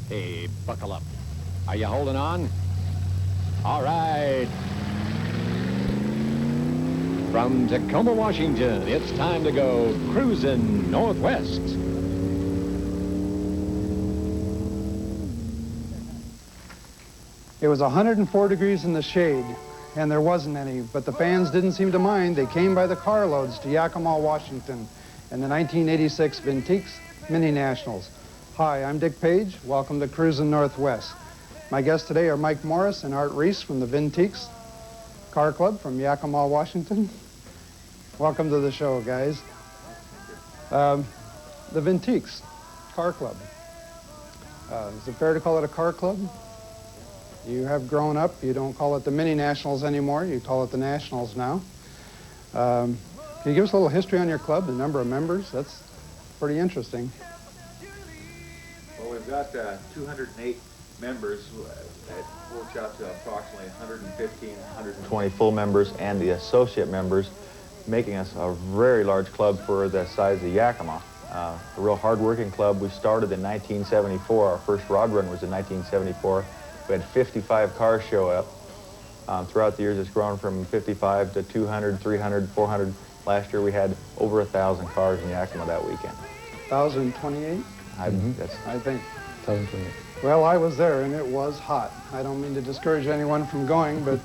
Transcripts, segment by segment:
Hey, buckle up. Are you holding on? All right. From Tacoma, Washington, it's time to go cruising northwest. It was 104 degrees in the shade, and there wasn't any, but the fans didn't seem to mind. They came by the carloads to Yakima, Washington in the 1986 Vintiques Mini Nationals. Hi, I'm Dick Page. Welcome to Cruising Northwest. My guests today are Mike Morris and Art Reese from the Vintiques Car Club from Yakima, Washington. Welcome to the show, guys. The Vintiques Car Club. Is it fair to call it a car club? You have grown up. You don't call it the Mini Nationals anymore. You call it the Nationals now. Can you give us a little history on your club, the number of members? That's pretty interesting. Well, we've got 208 members. That works out to approximately 115, 120 full members and the associate members, making us a very large club for the size of Yakima. A real hard-working club. We started in 1974. Our first rod run was in 1974. We had 55 cars show up. Throughout the years, it's grown from 55 to 200, 300, 400. Last year, we had over 1,000 cars in Yakima that weekend. 1,028? I think. 1,028. Well, I was there, and it was hot. I don't mean to discourage anyone from going, but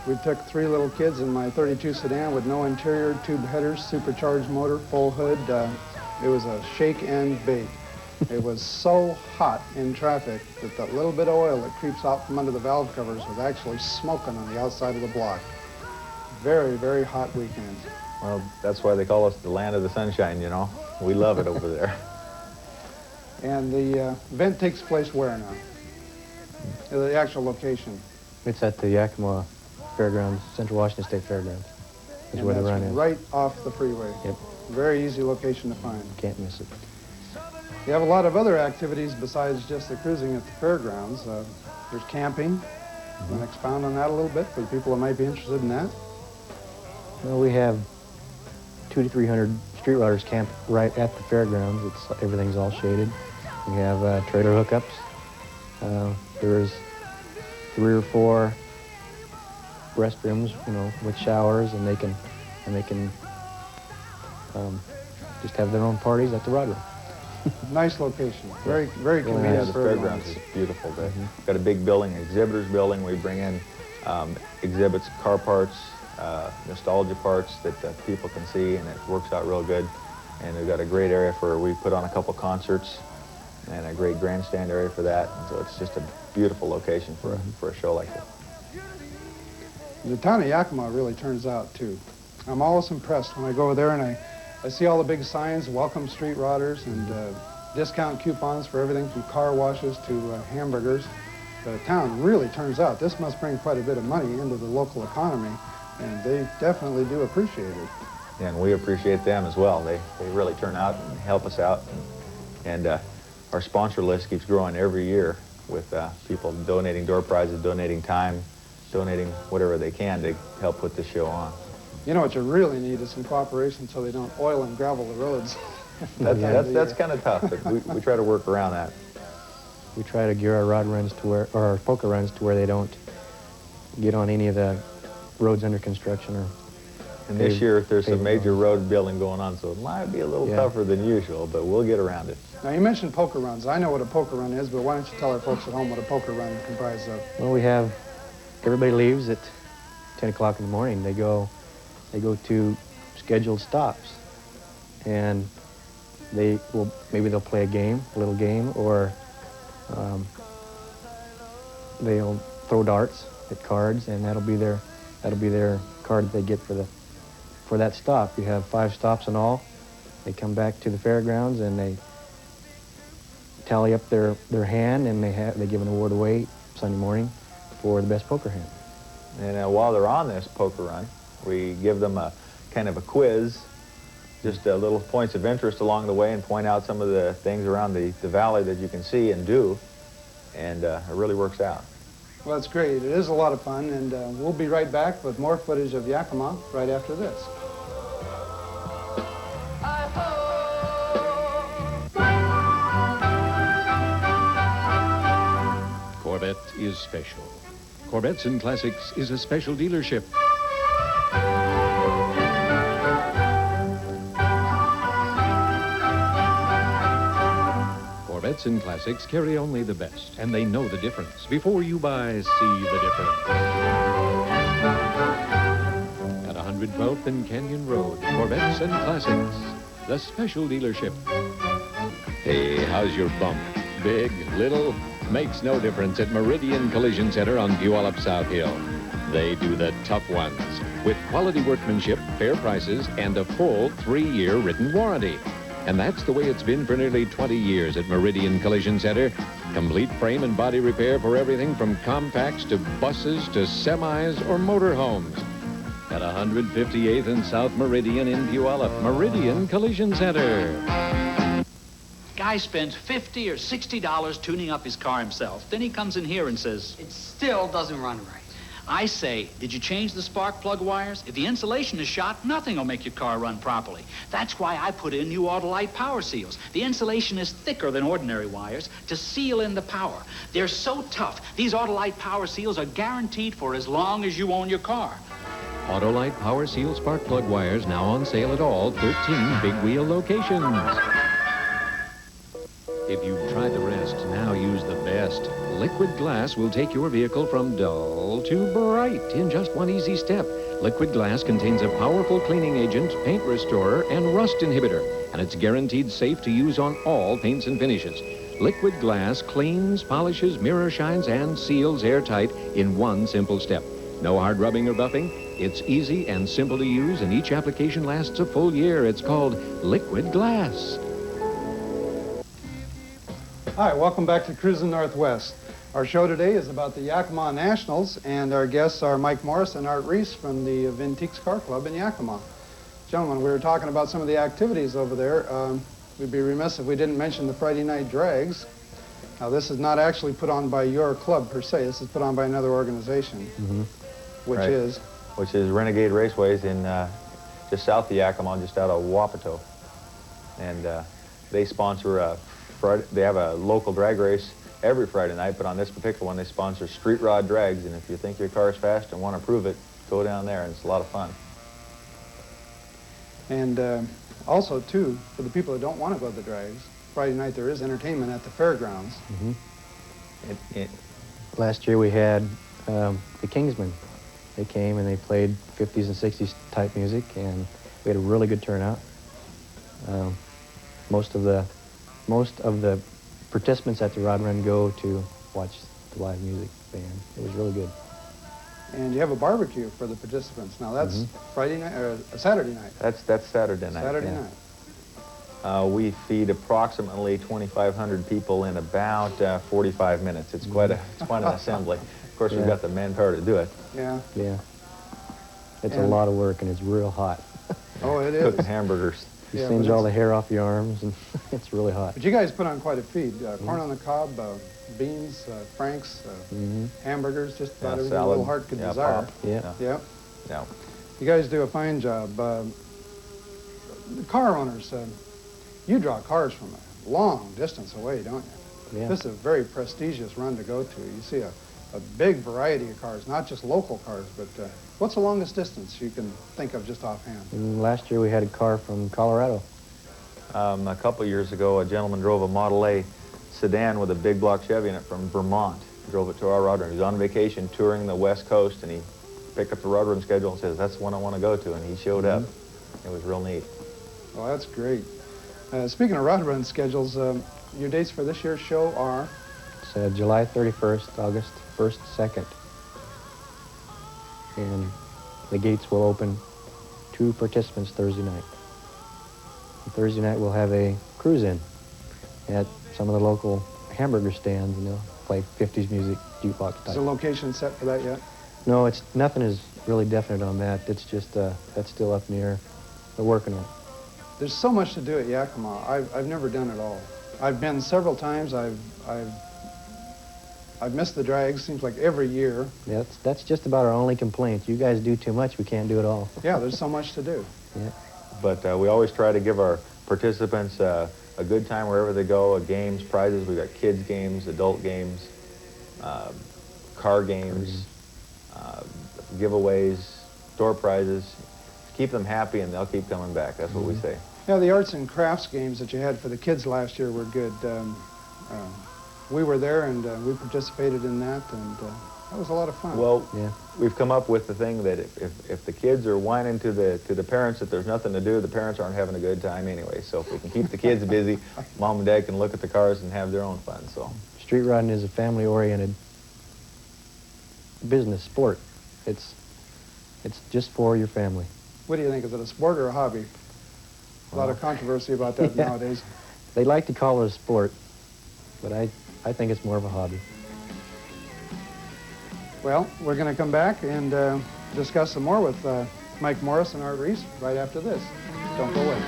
we took 3 little kids in my 32 sedan with no interior, tube headers, supercharged motor, full hood. It was a shake and bake. It was so hot in traffic that that little bit of oil that creeps out from under the valve covers was actually smoking on the outside of the block. Very, very hot weekend. Well, that's why they call us the land of the sunshine, you know. We love it over there. And the event takes place where now? The actual location. It's at the Yakima Fairgrounds, Central Washington State Fairgrounds. Is And where the that's run is. right off the freeway. Yep. Very easy location to find. Can't miss it. You have a lot of other activities besides just the cruising at the fairgrounds. There's camping. You want to expound on that a little bit for the people that might be interested in that? Well, we have 200 to 300 street riders camp right at the fairgrounds. Everything's all shaded. We have trailer hookups. There's 3 or 4 restrooms, you know, with showers, and they can just have their own parties at the rod room. Nice location. Very, very Really convenient. nice. The for fairgrounds everyone. is beautiful. We've got a big building, an exhibitors building. We bring in exhibits, car parts, nostalgia parts that people can see, and it works out real good. And we've got a great area we put on a couple concerts and a great grandstand area for that. And so it's just a beautiful location for a show like this. The town of Yakima really turns out, too. I'm always impressed when I go over there and I see all the big signs, welcome street rodders, and discount coupons for everything from car washes to hamburgers. The town really turns out. This must bring quite a bit of money into the local economy, and they definitely do appreciate it. And we appreciate them as well. They really turn out and help us out. And our sponsor list keeps growing every year with people donating door prizes, donating time, donating whatever they can to help put this show on. You know what you really need is some cooperation so they don't oil and gravel the roads. That's kind of tough, but we try to work around that. We try to gear our rod runs to where, or our poker runs to where they don't get on any of the roads under construction. And this year there's some major road building going on, so it might be a little tougher than usual, but we'll get around it. Now, you mentioned poker runs. I know what a poker run is, but why don't you tell our folks at home what a poker run is comprised of? Well, everybody leaves at 10 o'clock in the morning. They go to scheduled stops, and maybe they'll play a little game, or they'll throw darts at cards, and that'll be their card that they get for that stop. You have 5 stops in all. They come back to the fairgrounds and they tally up their hand, and they give an award away Sunday morning for the best poker hand. And while they're on this poker run, we give them a kind of a quiz, just little points of interest along the way, and point out some of the things around the valley that you can see and do, and it really works out. Well, that's great. It is a lot of fun, and we'll be right back with more footage of Yakima right after this. is special. Corvettes and Classics is a special dealership. Corvettes and Classics carry only the best, and they know the difference. Before you buy, see the difference. At 112th and Canyon Road, Corvettes and Classics, the special dealership. Hey, how's your bump? Big, little? Makes no difference at Meridian Collision Center on Puyallup South Hill. They do the tough ones with quality workmanship, fair prices, and a full 3-year written warranty. And that's the way it's been for nearly 20 years at Meridian Collision Center. Complete frame and body repair for everything from compacts to buses to semis or motorhomes. At 158th and South Meridian in Puyallup, Meridian Collision Center. Guy spends $50 or $60 tuning up his car himself. Then he comes in here and says, It still doesn't run right. I say, did you change the spark plug wires? If the insulation is shot, nothing will make your car run properly. That's why I put in new Autolite power seals. The insulation is thicker than ordinary wires to seal in the power. They're so tough, these Autolite power seals are guaranteed for as long as you own your car. Autolite Power Seal spark plug wires now on sale at all 13 big wheel locations. If you've tried the rest, now use the best. Liquid Glass will take your vehicle from dull to bright in just one easy step. Liquid Glass contains a powerful cleaning agent, paint restorer, and rust inhibitor, and it's guaranteed safe to use on all paints and finishes. Liquid Glass cleans, polishes, mirror shines, and seals airtight in one simple step. No hard rubbing or buffing. It's easy and simple to use, and each application lasts a full year. It's called Liquid Glass. Hi, welcome back to Cruzin Northwest. Our show today is about the Yakima Nationals, and our guests are Mike Morris and Art Reese from the Vintiques Car Club in Yakima. Gentlemen, we were talking about some of the activities over there. We'd be remiss if we didn't mention the Friday night drags. Now, this is not actually put on by your club per se. This is put on by another organization, which Right. is? Which is Renegade Raceways in just south of Yakima, just out of Wapato. And they sponsor they have a local drag race every Friday night, but on this particular one, they sponsor street rod drags. And if you think your car's fast and want to prove it, go down there, and it's a lot of fun. And also, too, for the people that don't want to go to the drags, Friday night there is entertainment at the fairgrounds. Last year we had the Kingsmen. They came and they played 50s and 60s type music, and we had a really good turnout. Most of the participants at the Rod Run go to watch the live music band. It was really good. And you have a barbecue for the participants. Now that's Friday night or Saturday night. That's Saturday night. Saturday yeah. night. We feed approximately 2,500 people in about 45 minutes. It's quite an assembly. Of course, we've got the manpower to do it. Yeah. Yeah. It's a lot of work, and it's real hot. Oh, it is. Cooking hamburgers. You Yeah, singe but all the hair off your arms, and it's really hot. But you guys put on quite a feed. Corn on the cob, beans, franks, hamburgers, just about everything a salad. little heart could desire. Pop. Yeah. Yep. Yeah. You guys do a fine job. The car owners, you draw cars from a long distance away, don't you? Yeah. This is a very prestigious run to go to. You see a big variety of cars, not just local cars, but what's the longest distance you can think of just offhand? And last year we had a car from Colorado. A couple years ago, a gentleman drove a Model A sedan with a big block Chevy in it from Vermont. Drove it to our rod run. He was on vacation touring the West Coast, and he picked up the rod run schedule and says, "That's the one I want to go to," and he showed up. It was real neat. Well, that's great. Speaking of rod run schedules, your dates for this year's show are? It's July 31st, August 1st, 2nd. And the gates will open to participants Thursday night. And Thursday night we'll have a cruise-in at some of the local hamburger stands, and they'll play 50s music, jukebox Is type. the location set for that yet? No, nothing is really definite on that. It's just, that's still up in the air. They're working on it. There's so much to do at Yakima. I've never done it all. I've been several times. I've missed the drags, seems like every year. Yeah, that's just about our only complaint. You guys do too much, we can't do it all. Yeah, there's so much to do. Yeah. But we always try to give our participants a good time wherever they go, games, prizes. We've got kids games, adult games, car games, giveaways, door prizes. Keep them happy and they'll keep coming back. That's what we say. Yeah, the arts and crafts games that you had for the kids last year were good. We were there and we participated in that, and that was a lot of fun. Well, we've come up with the thing that if the kids are whining to the parents that there's nothing to do, the parents aren't having a good time anyway. So if we can keep the kids busy, Mom and Dad can look at the cars and have their own fun. So Street riding is a family-oriented business, sport. It's just for your family. What do you think? Is it a sport or a hobby? A lot of controversy about that nowadays. They like to call it a sport, but I think it's more of a hobby. Well, we're going to come back and discuss some more with Mike Morris and Art Reese right after this. Don't go away.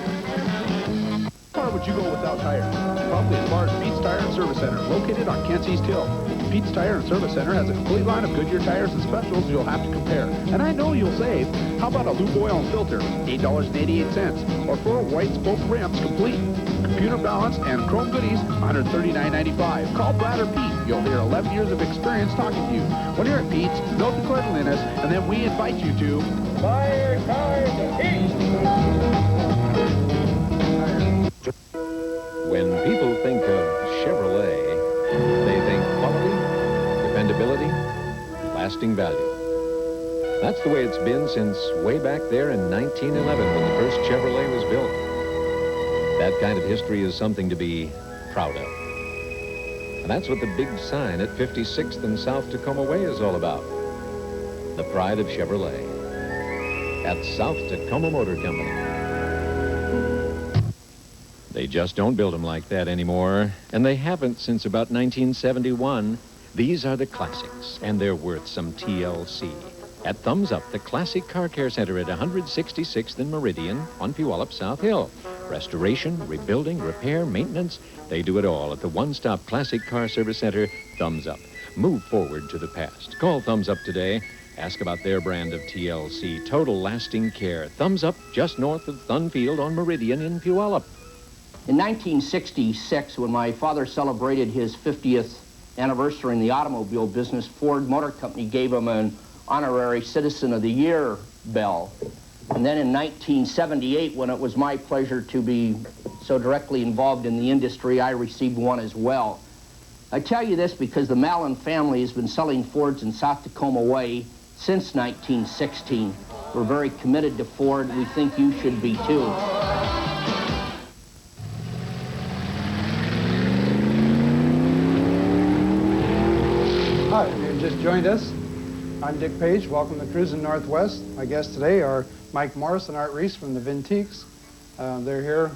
How far would you go without tires? Probably as far as Pete's Tire and Service Center, located on Kent's East Hill. Pete's Tire and Service Center has a complete line of Goodyear tires and specials you'll have to compare. And I know you'll save. How about a lube oil and filter, $8.88, or 4 white spoke rims complete. Computer balance and chrome goodies, $139.95. Call Brad or Pete. You'll hear 11 years of experience talking to you. When you're at Pete's, note the cleanliness, and then we invite you to Fire Tires and Pete. When people think of Chevrolet, they think quality, dependability, lasting value. That's the way it's been since way back there in 1911 when the first Chevrolet was built. That kind of history is something to be proud of. And that's what the big sign at 56th and South Tacoma Way is all about. The pride of Chevrolet at South Tacoma Motor Company. They just don't build them like that anymore, and they haven't since about 1971. These are the classics, and they're worth some TLC. At Thumbs Up, the Classic Car Care Center at 166th and Meridian on Puyallup South Hill. Restoration, rebuilding, repair, maintenance, they do it all at the one-stop Classic Car Service Center, Thumbs Up. Move forward to the past. Call Thumbs Up today. Ask about their brand of TLC, Total Lasting Care. Thumbs Up, just north of Thunfield on Meridian in Puyallup. In 1966, when my father celebrated his 50th anniversary in the automobile business, Ford Motor Company gave him an honorary Citizen of the Year bell. And then in 1978, when it was my pleasure to be so directly involved in the industry, I received one as well. I tell you this because the Mallon family has been selling Fords in South Tacoma Way since 1916. We're very committed to Ford. We think you should be too. Hi, if you've just joined us, I'm Dick Page. Welcome to Cruzin Northwest. My guests today are Mike Morris and Art Reese from the Vintiques. They're here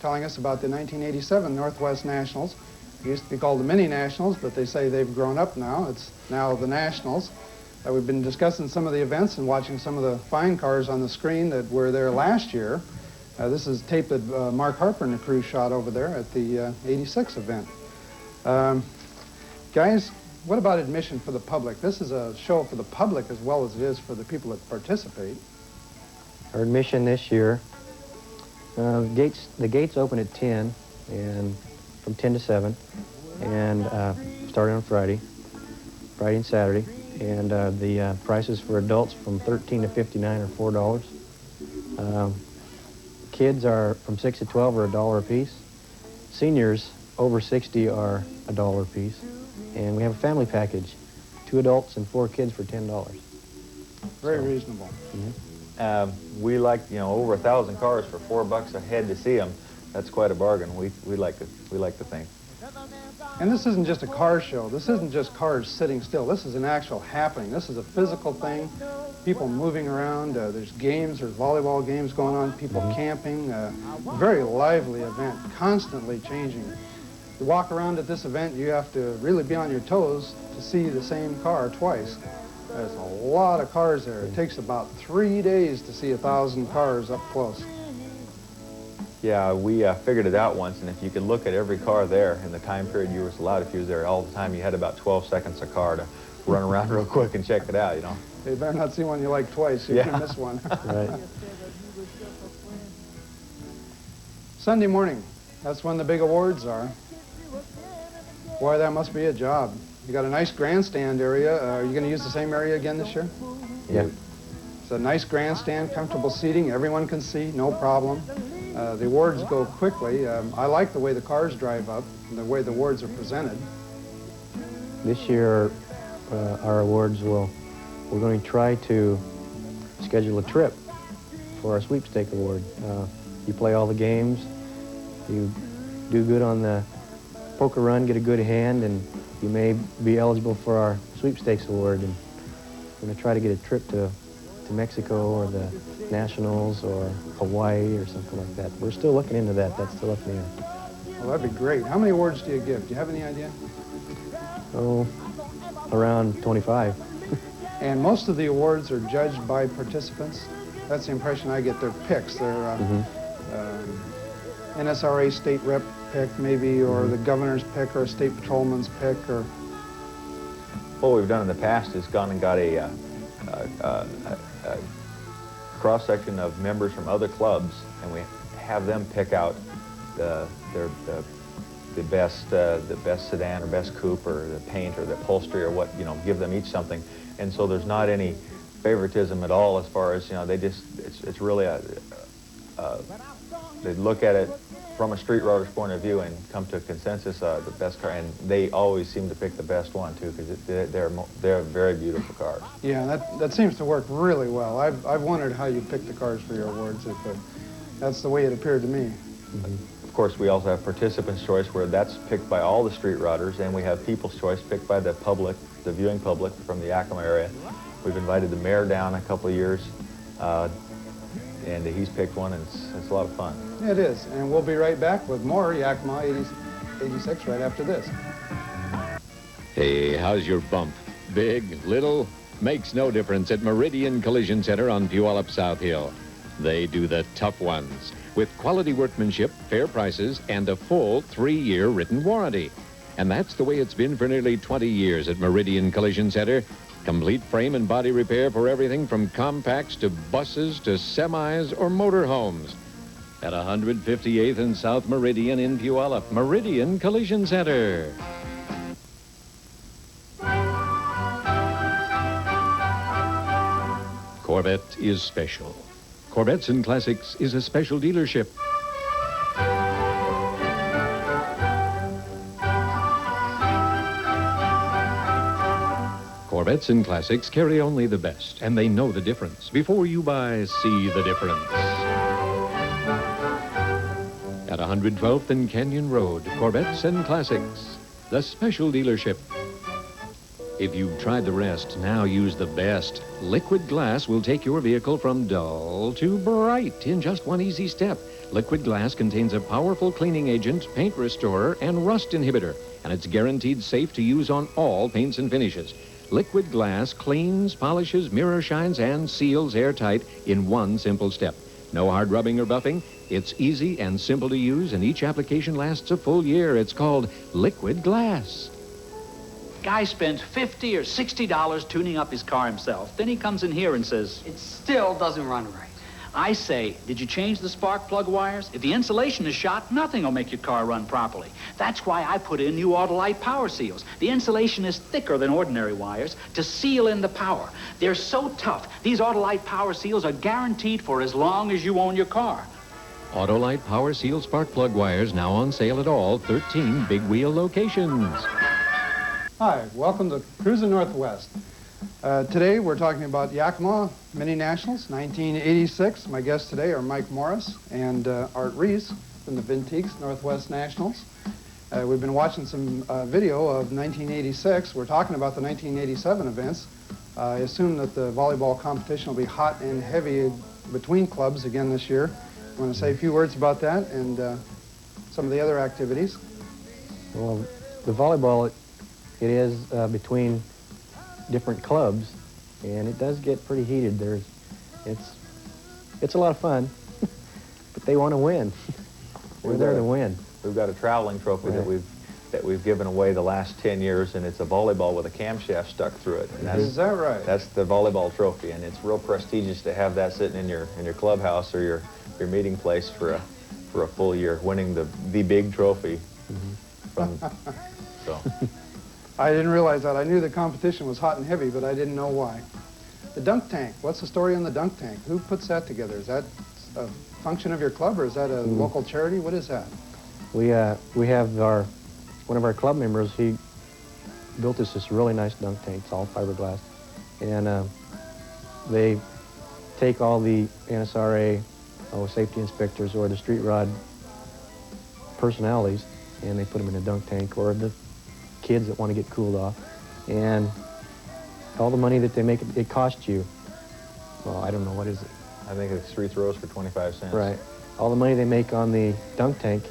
telling us about the 1987 Northwest Nationals. It used to be called the Mini Nationals, but they say they've grown up now. It's now the Nationals. We've been discussing some of the events and watching some of the fine cars on the screen that were there last year. This is tape that Mark Harper and the crew shot over there at the 86 event. Guys, what about admission for the public? This is a show for the public as well as it is for the people that participate. Our admission this year, the gates open at 10 and from 10 to 7, and starting on Friday and Saturday. And the prices for adults from 13 to 59 are $4. Kids are from 6 to 12 are $1 a piece. Seniors over 60 are $1 a piece. And we have a family package, 2 adults and 4 kids for $10. Very reasonable. Mm-hmm. We like, over 1,000 cars for $4 a head to see them. That's quite a bargain. We like to think. And this isn't just a car show. This isn't just cars sitting still. This is an actual happening. This is a physical thing. People moving around. There's games. There's volleyball games going on. People camping. Very lively event, constantly changing. To walk around at this event, you have to really be on your toes to see the same car twice. There's a lot of cars there. It takes about 3 days to see 1,000 cars up close. Yeah, we figured it out once, and if you could look at every car there in the time period you were allowed, if you was there all the time, you had about 12 seconds a car to run around real quick and check it out, You better not see one you like twice. You can miss one. Right. Sunday morning, that's when the big awards are. Boy, that must be a job. You got a nice grandstand area. Are you going to use the same area again this year? Yeah. It's a nice grandstand, comfortable seating. Everyone can see, no problem. The awards go quickly. I like the way the cars drive up and the way the awards are presented. This year, our awards we're going to try to schedule a trip for our sweepstake award. You play all the games, you do good on the poker run, get a good hand, and you may be eligible for our sweepstakes award. And we're going to try to get a trip to Mexico or the Nationals or Hawaii or something like that. We're still looking into that. That's still up in the air. Well, that'd be great. How many awards do you give? Do you have any idea? Oh, around 25. And most of the awards are judged by participants. That's the impression I get. They're picks. They're NSRA state rep pick, maybe, or the governor's pick, or a state patrolman's pick, or... What we've done in the past is gone and got a cross-section of members from other clubs, and we have them pick out the best sedan or best coupe or the paint or the upholstery or what, give them each something. And so there's not any favoritism at all as far as, it's really they look at it from a street rider's point of view and come to a consensus the best car, and they always seem to pick the best one too, because they're very beautiful cars. Yeah, that seems to work really well. I've wondered how you pick the cars for your awards, but that's the way it appeared to me. Of course, we also have participants' choice, where that's picked by all the street riders, and we have people's choice picked by the public, the viewing public from the Yakima area. We've invited the mayor down a couple of years, and he's picked one, and it's a lot of fun. It is, and we'll be right back with more Yakima 86 right after this. Hey, how's your bump? Big, little, makes no difference at Meridian Collision Center on Puyallup South Hill. They do the tough ones with quality workmanship, fair prices, and a full 3-year written warranty. And that's the way it's been for nearly 20 years at Meridian Collision Center. Complete frame and body repair for everything from compacts to buses to semis or motorhomes. At 158th and South Meridian in Puyallup, Meridian Collision Center. Corvette is special. Corvettes and Classics is a special dealership. Corvettes and Classics carry only the best, and they know the difference. Before you buy, see the difference. At 112th and Canyon Road, Corvettes and Classics, the special dealership. If you've tried the rest, now use the best. Liquid Glass will take your vehicle from dull to bright in just one easy step. Liquid Glass contains a powerful cleaning agent, paint restorer, and rust inhibitor, and it's guaranteed safe to use on all paints and finishes. Liquid Glass cleans, polishes, mirror shines, and seals airtight in one simple step. No hard rubbing or buffing. It's easy and simple to use, and each application lasts a full year. It's called Liquid Glass. Guy spends $50 or $60 tuning up his car himself. Then he comes in here and says, It still doesn't run right. I say, did you change the spark plug wires? If the insulation is shot, nothing will make your car run properly. That's why I put in new Autolite power seals. The insulation is thicker than ordinary wires to seal in the power. They're so tough, these Autolite power seals are guaranteed for as long as you own your car. Autolite Power Seal spark plug wires now on sale at all 13 big wheel locations. Hi, welcome to Cruzin Northwest. Today we're talking about Yakima Mini Nationals, 1986. My guests today are Mike Morris and Art Reese from the Vintiques Northwest Nationals. We've been watching some video of 1986. We're talking about the 1987 events. I assume that the volleyball competition will be hot and heavy between clubs again this year. I want to say a few words about that and some of the other activities. Well, the volleyball, it is between different clubs, and it does get pretty heated. It's a lot of fun, but they want to win. We're there to win. We've got a traveling trophy that we've given away the last 10 years, and it's a volleyball with a camshaft stuck through it. And Is that right? That's the volleyball trophy, and it's real prestigious to have that sitting in your clubhouse or your meeting place for a full year, winning the big trophy. So. I didn't realize that. I knew the competition was hot and heavy, but I didn't know why. The dunk tank. What's the story on the dunk tank? Who puts that together? Is that a function of your club, or is that a local charity? What is that? We have one of our club members. He built us this really nice dunk tank. It's all fiberglass, and they take all the NSRA safety inspectors or the street rod personalities, and they put them in a dunk tank, or the kids that want to get cooled off, and all the money that they make, it costs you, well, I don't know, what is it? I think it's 3 throws for 25 cents. Right. All the money they make on the dunk tank,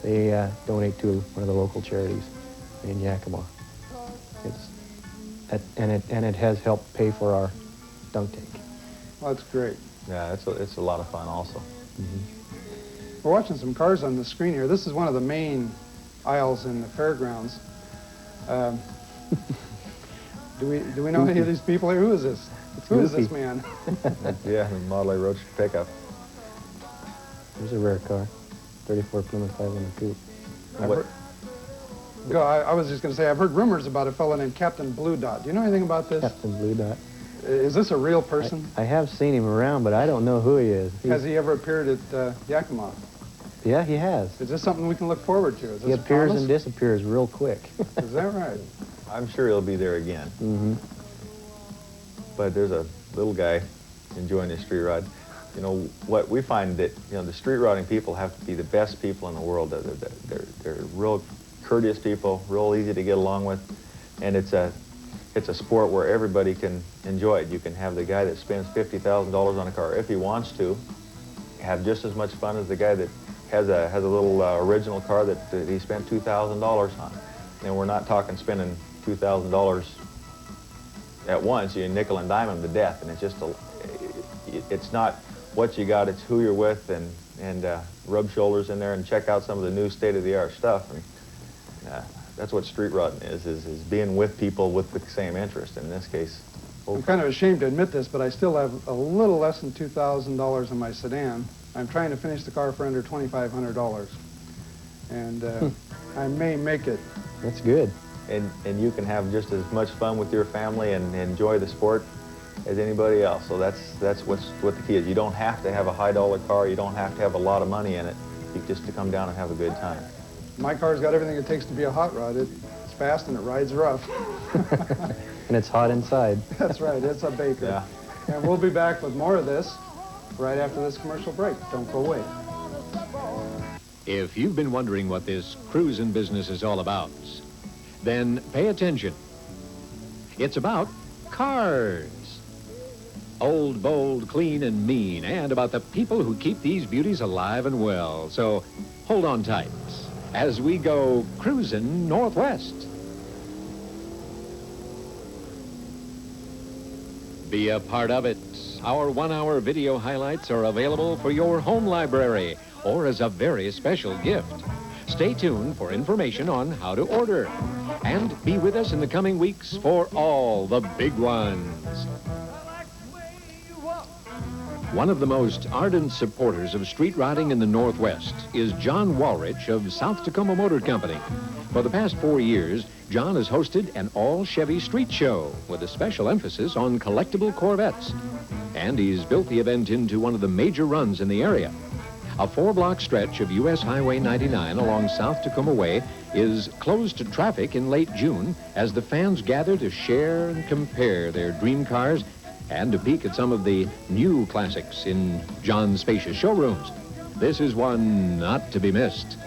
they donate to one of the local charities in Yakima. And it has helped pay for our dunk tank. Well, that's great. Yeah, it's a lot of fun also. We're watching some cars on the screen here. This is one of the main aisles in the fairgrounds. Do we know any of these people here? Who is this? Who is this man? Yeah, the Model A Roadster pickup. There's a rare car, 34 Plymouth 500 coupe. I was just going to say, I've heard rumors about a fellow named Captain Blue Dot. Do you know anything about this? Captain Blue Dot. Is this a real person? I have seen him around, but I don't know who he is. Has he ever appeared at Yakima? Yeah, he has. Is this something we can look forward to? Is this He appears promise? and disappears real quick. Is that right? I'm sure he'll be there again. But there's a little guy enjoying his street rod. You know, what we find that, you know, the street rodding people have to be the best people in the world. They're real courteous people, real easy to get along with, and it's a sport where everybody can enjoy it. You can have the guy that spends $50,000 on a car, if he wants to, have just as much fun as the guy that has a little original car that he spent $2,000 on. And we're not talking spending $2,000 at once. You nickel and dime them to death, and it's just it's not what you got, it's who you're with, and rub shoulders in there and check out some of the new state-of-the-art stuff. And that's what street rodding is being with people with the same interest. In this case, I'm kind of ashamed to admit this, but I still have a little less than $2,000 in my sedan. I'm trying to finish the car for under $2,500, and I may make it. That's good. And you can have just as much fun with your family and enjoy the sport as anybody else. So that's what the key is. You don't have to have a high-dollar car. You don't have to have a lot of money in it. Just to come down and have a good time. My car's got everything it takes to be a hot rod. It's fast and it rides rough. And it's hot inside. That's right. It's a baker. Yeah. And we'll be back with more of this right after this commercial break. Don't go away. If you've been wondering what this Cruzin business is all about, then pay attention. It's about cars. Old, bold, clean, and mean, and about the people who keep these beauties alive and well. So hold on tight as we go cruising northwest. Be a part of it. Our 1-hour video highlights are available for your home library or as a very special gift. Stay tuned for information on how to order. And be with us in the coming weeks for all the big ones. One of the most ardent supporters of street rodding in the Northwest is John Walrich of South Tacoma Motor Company. For the past 4 years, John has hosted an all-Chevy street show with a special emphasis on collectible Corvettes. And he's built the event into one of the major runs in the area. A 4-block stretch of U.S. Highway 99 along South Tacoma Way is closed to traffic in late June as the fans gather to share and compare their dream cars and to peek at some of the new classics in John's spacious showrooms. This is one not to be missed.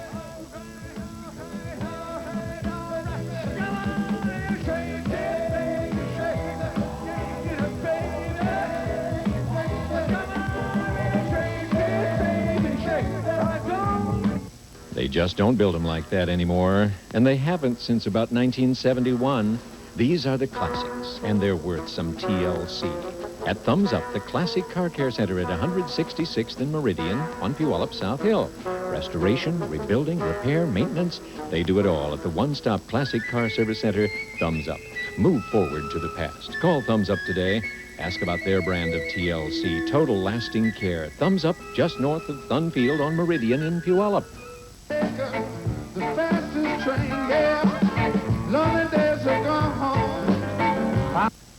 They just don't build them like that anymore, and they haven't since about 1971. These are the classics, and they're worth some TLC. At Thumbs Up, the Classic Car Care Center at 166th and Meridian on Puyallup South Hill. Restoration, rebuilding, repair, maintenance, they do it all at the one-stop Classic Car Service Center, Thumbs Up. Move forward to the past. Call Thumbs Up today. Ask about their brand of TLC, Total Lasting Care. Thumbs Up, just north of Thunfield on Meridian in Puyallup. The fastest train, yeah. Lonely days are gone.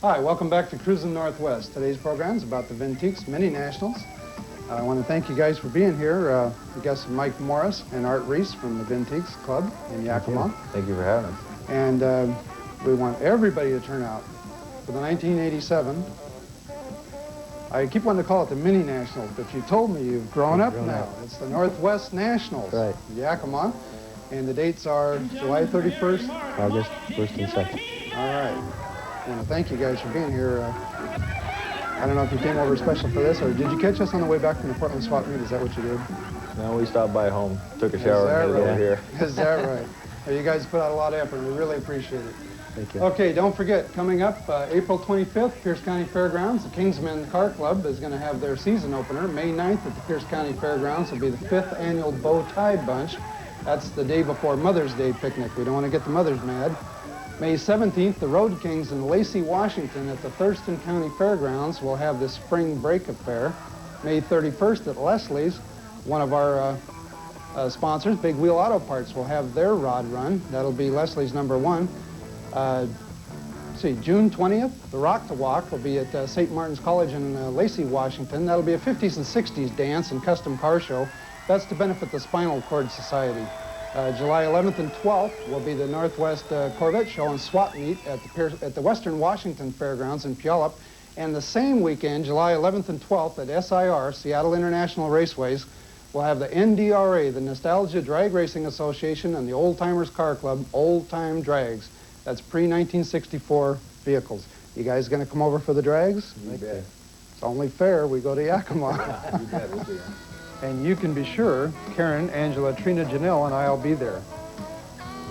Hi, welcome back to Cruzin Northwest. Today's program is about the Vintiques Mini Nationals. I want to thank you guys for being here. The guests are Mike Morris and Art Reese from the Vintiques Club in Yakima. Thank you for having us. And we want everybody to turn out for the 1987. I keep wanting to call it the Mini Nationals, but you told me you've grown up now. It's the Northwest Nationals, Right. Yakima. And the dates are July 31st. August 1st and 2nd. All right. And thank you guys for being here. I don't know if you came over special for this, or did you catch us on the way back from the Portland swap meet? Is that what you did? No, we stopped by home, took a shower, and headed over here. Is that right? Well, you guys put out a lot of effort. We really appreciate it. Thank you. Okay, don't forget, coming up April 25th, Pierce County Fairgrounds, the Kingsmen Car Club is going to have their season opener. May 9th at the Pierce County Fairgrounds will be the 5th annual Bow Tie Bunch. That's the day before Mother's Day picnic. We don't want to get the mothers mad. May 17th, the Road Kings in Lacey, Washington at the Thurston County Fairgrounds will have the Spring Break Affair. May 31st at Leslie's, one of our sponsors, Big Wheel Auto Parts, will have their rod run. That'll be Leslie's #1. June 20th, the Rock to Walk will be at St. Martin's College in Lacey, Washington. That'll be a 50s and 60s dance and custom car show. That's to benefit the Spinal Cord Society. July 11th and 12th will be the Northwest Corvette Show and Swap Meet at the Western Washington Fairgrounds in Puyallup. And the same weekend, July 11th and 12th at SIR, Seattle International Raceways, we'll have the NDRA, the Nostalgia Drag Racing Association, and the Old Timers Car Club, Old Time Drags. That's pre-1964 vehicles. You guys going to come over for the drags? You bet. It's only fair we go to Yakima. You bet, we'll be there. And you can be sure Karen, Angela, Trina, Janelle, and I'll be there.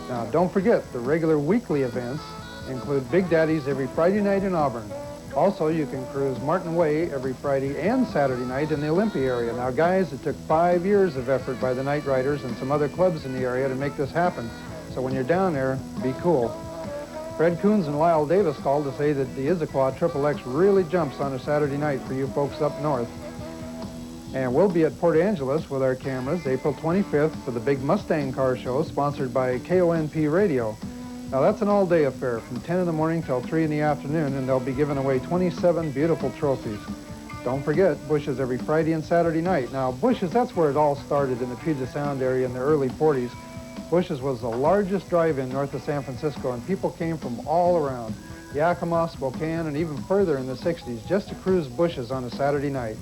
Now, don't forget, the regular weekly events include Big Daddies every Friday night in Auburn. Also, you can cruise Martin Way every Friday and Saturday night in the Olympia area. Now, guys, it took 5 years of effort by the Night Riders and some other clubs in the area to make this happen. So when you're down there, be cool. Fred Coons and Lyle Davis called to say that the Issaquah XXX really jumps on a Saturday night for you folks up north. And we'll be at Port Angeles with our cameras April 25th for the big Mustang Car Show sponsored by KONP Radio. Now that's an all-day affair from 10 in the morning till 3 in the afternoon, and they'll be giving away 27 beautiful trophies. Don't forget Bush's every Friday and Saturday night. Now Bush's, that's where it all started in the Puget Sound area in the early 40s. Bush's was the largest drive-in north of San Francisco, and people came from all around. Yakima, Spokane, and even further in the 60s just to cruise Bush's on a Saturday night.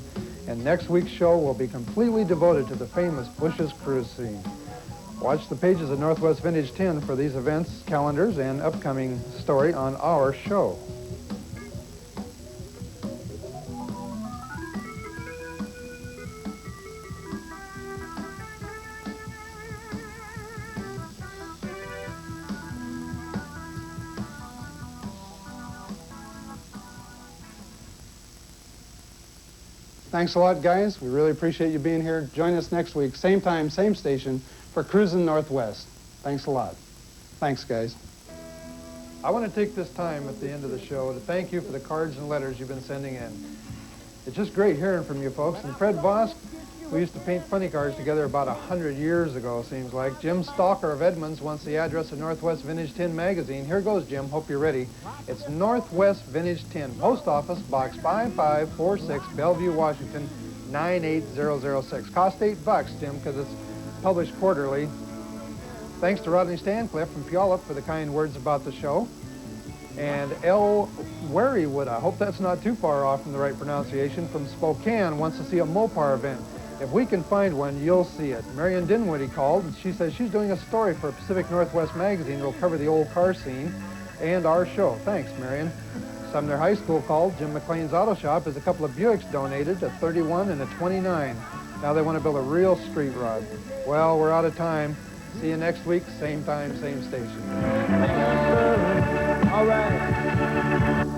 And next week's show will be completely devoted to the famous Bush's cruise scene. Watch the pages of Northwest Vintage 10 for these events, calendars, and upcoming story on our show. Thanks a lot, guys. We really appreciate you being here. Join us next week, same time, same station, for Cruzin Northwest. Thanks a lot. Thanks, guys. I want to take this time at the end of the show to thank you for the cards and letters you've been sending in. It's just great hearing from you folks. And Fred Vosk, we used to paint funny cars together about 100 years ago, seems like. Jim Stalker of Edmonds wants the address of Northwest Vintage 10 magazine. Here goes, Jim. Hope you're ready. It's Northwest Vintage 10, Post Office, Box 5546, Bellevue, Washington, 98006. Cost $8, Jim, because it's published quarterly. Thanks to Rodney Stancliffe from Puyallup for the kind words about the show. And L. Warywood, I hope that's not too far off from the right pronunciation, from Spokane, wants to see a Mopar event. If we can find one, you'll see it. Marion Dinwiddie called, and she says she's doing a story for Pacific Northwest magazine that'll cover the old car scene and our show. Thanks, Marion. Sumner High School called. Jim McLean's Auto Shop has a couple of Buicks donated, a 31 and a 29. Now they want to build a real street rod. Well, we're out of time. See you next week, same time, same station. All right.